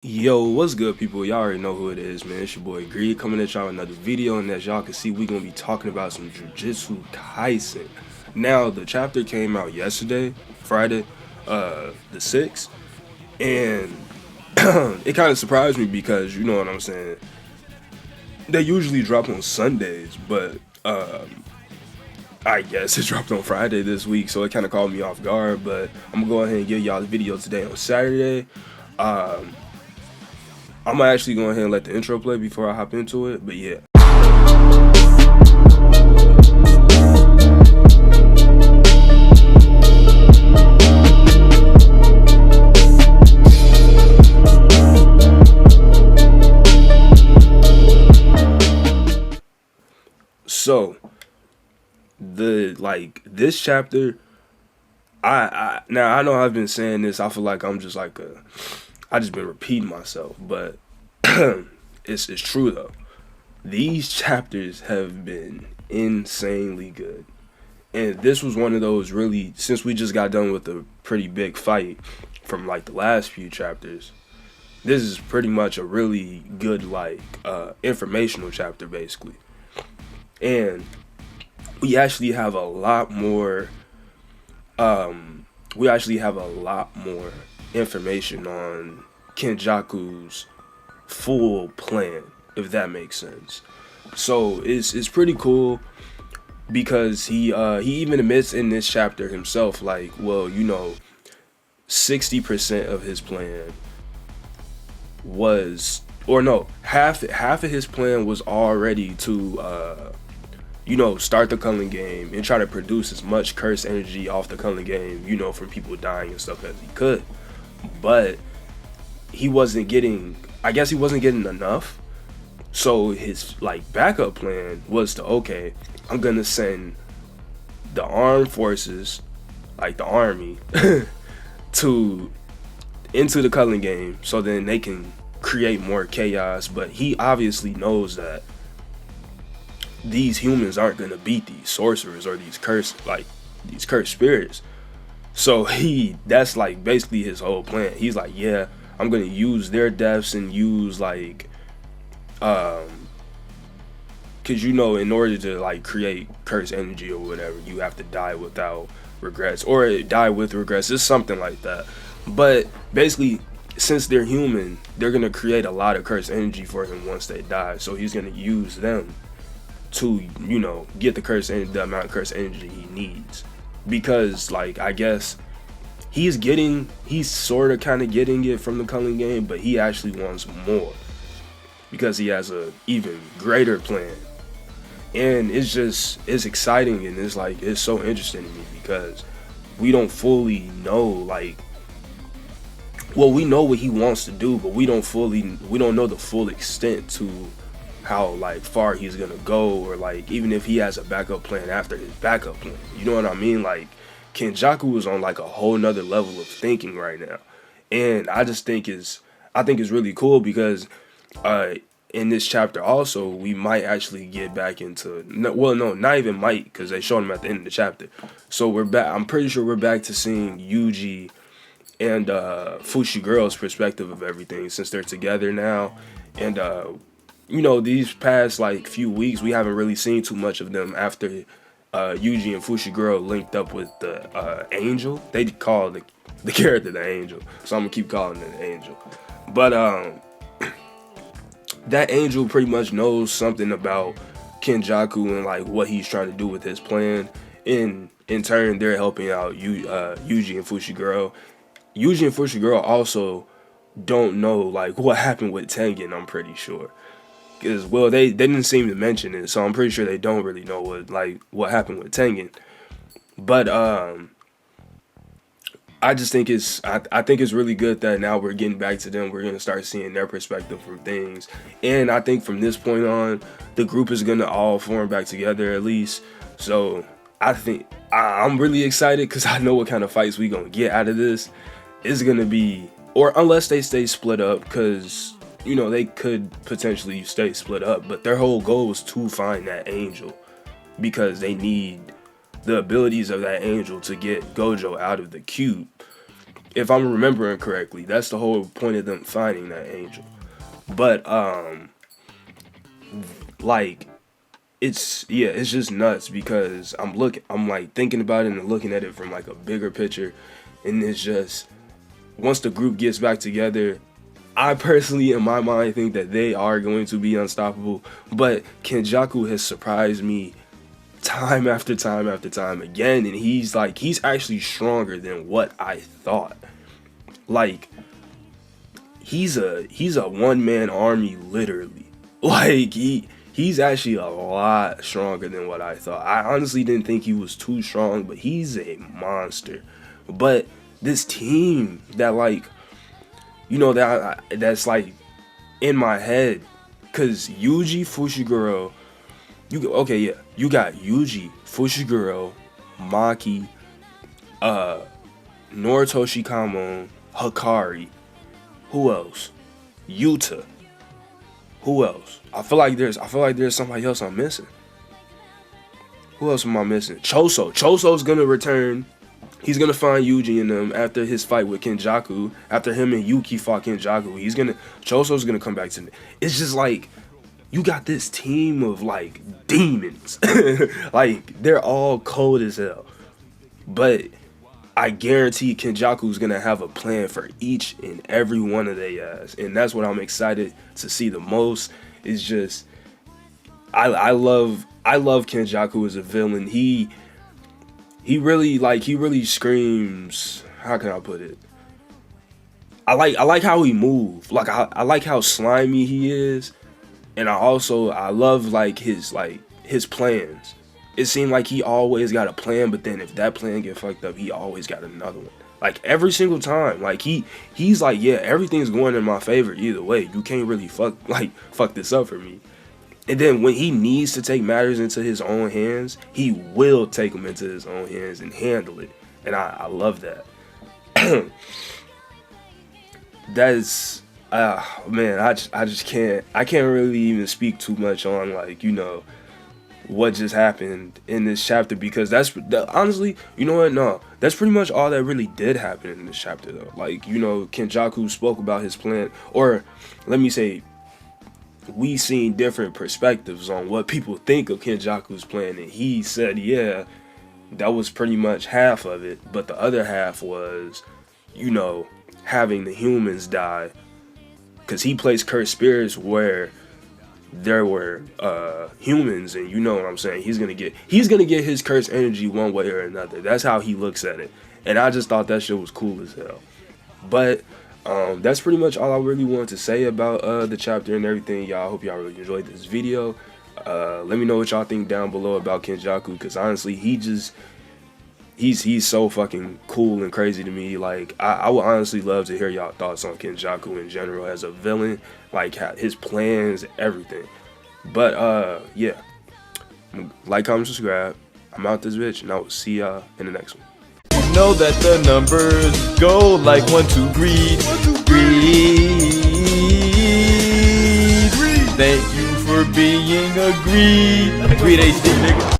Yo, what's good, people? Y'all already know who it is, man. It's your boy Greed coming at y'all with another video, and as y'all can see, we gonna be talking about some Jujutsu Kaisen. Now, the chapter came out yesterday, Friday, the 6th, and it kind of surprised me because you know what I'm saying. They usually drop on Sundays, but I guess it dropped on Friday this week, so it kind of caught me off guard. But I'm gonna go ahead and give y'all the video today on Saturday. I'm gonna actually go ahead and let the intro play before I hop into it, but yeah. So, this chapter, now I know I've been saying this. I feel like I'm just I just been repeating myself, but it's true though. These chapters have been insanely good. And this was one of those really, since we just got done with a pretty big fight from like the last few chapters, this is pretty much a really good informational chapter basically. And we actually have a lot more information on Kenjaku's full plan, if that makes sense. So it's pretty cool because he even admits in this chapter himself, like, well, 60% of his plan was, or no, half of his plan was already to start the culling game and try to produce as much curse energy off the culling game, from people dying and stuff as he could. But he wasn't getting, I guess he wasn't getting enough. So his backup plan was to, okay, I'm gonna send the armed forces, like the army, to into the culling game so then they can create more chaos. But he obviously knows that these humans aren't gonna beat these sorcerers or these cursed spirits. So that's basically his whole plan. He's like, yeah, I'm gonna use their deaths and use cause in order to create curse energy or whatever, you have to die without regrets or die with regrets. It's something like that. But basically, since they're human, they're gonna create a lot of curse energy for him once they die. So he's gonna use them to get the amount of curse energy he needs, because I guess he's sort of kind of getting it from the culling game, but he actually wants more because he has a even greater plan. And it's exciting, and it's so interesting to me because we don't fully know we know what he wants to do, but we don't know the full extent to how far he's gonna go, or even if he has a backup plan after his backup plan. You know what I mean? Kenjaku is on a whole nother level of thinking right now. And I think it's really cool because in this chapter also we might actually get back into, well, no, not even might, because they showed him at the end of the chapter. So we're back, I'm pretty sure we're back to seeing Yuji and Fushigoro's perspective of everything, since they're together now. And these past few weeks we haven't really seen too much of them after Yuji and Fushiguro linked up with the Angel. They call the character the Angel, so I'm gonna keep calling it the Angel. But that Angel pretty much knows something about Kenjaku and what he's trying to do with his plan. In turn, they're helping out Yuji and Fushiguro. Yuji and Fushiguro also don't know what happened with Tengen, I'm pretty sure. Because, well, they didn't seem to mention it, so I'm pretty sure they don't really know what happened with Tengen. But I just think I think it's really good that now we're getting back to them. We're gonna start seeing their perspective from things, and I think from this point on, the group is gonna all form back together at least. So I think I'm really excited because I know what kind of fights we gonna get out of this. It's gonna be, or unless they stay split up, because they could potentially stay split up, but their whole goal is to find that Angel because they need the abilities of that Angel to get Gojo out of the cube. if I'm remembering correctly. That's the whole point of them finding that angel. But like it's just nuts because I'm like thinking about it and looking at it from like a bigger picture, and it's just once the group gets back together, I personally in my mind think that they are going to be unstoppable. But Kenjaku has surprised me time after time after time again, and he's actually stronger than what I thought. Like he's a one-man army, literally. Like he's actually a lot stronger than what I thought. I honestly didn't think he was too strong, but he's a monster. But this team that like, you know, that's like in my head, cause Yuji, Fushiguro, you got Yuji, Fushiguro, Maki, Noritoshi Kamon, Hikari. Who else? Yuta. Who else? I feel like there's somebody else I'm missing. Who else am I missing? Choso's gonna return. He's gonna find Yuji and them after his fight with Kenjaku. After him and Yuki fought Kenjaku, Choso's gonna come back to me. It's just like you got this team of like demons. Like they're all cold as hell. But I guarantee Kenjaku's gonna have a plan for each and every one of their ass, and that's what I'm excited to see the most. Is just I love Kenjaku as a villain. He really screams. How can I put it? I like how he moves. Like I like how slimy he is, and I love like his plans. It seemed like he always got a plan, but then if that plan get fucked up, he always got another one. Like every single time, like he's like, yeah, everything's going in my favor either way. You can't really fuck this up for me. And then when he needs to take matters into his own hands, he will take them into his own hands and handle it. And I love that. That is, man, I can't really even speak too much on like, you know, what just happened in this chapter, because honestly, you know what, no, that's pretty much all that really did happen in this chapter though. Like, you know, Kenjaku spoke about his plan, or let me say, we seen different perspectives on what people think of Kenjaku's plan, and he said, yeah, that was pretty much half of it, but the other half was, you know, having the humans die, because he placed cursed spirits where there were humans, and you know what I'm saying, he's gonna get his cursed energy one way or another. That's how he looks at it, and I just thought that shit was cool as hell. But that's pretty much all I really wanted to say about the chapter and everything, y'all. I hope y'all really enjoyed this video. Let me know what y'all think down below about Kenjaku, because honestly, he's so fucking cool and crazy to me. Like I would honestly love to hear y'all thoughts on Kenjaku in general as a villain, like his plans, everything. But yeah, like, comment, subscribe. I'm out this bitch, and I will see y'all in the next one. Know that the numbers go like 1, 2, greed. Thank you for being a GreedHD nigga.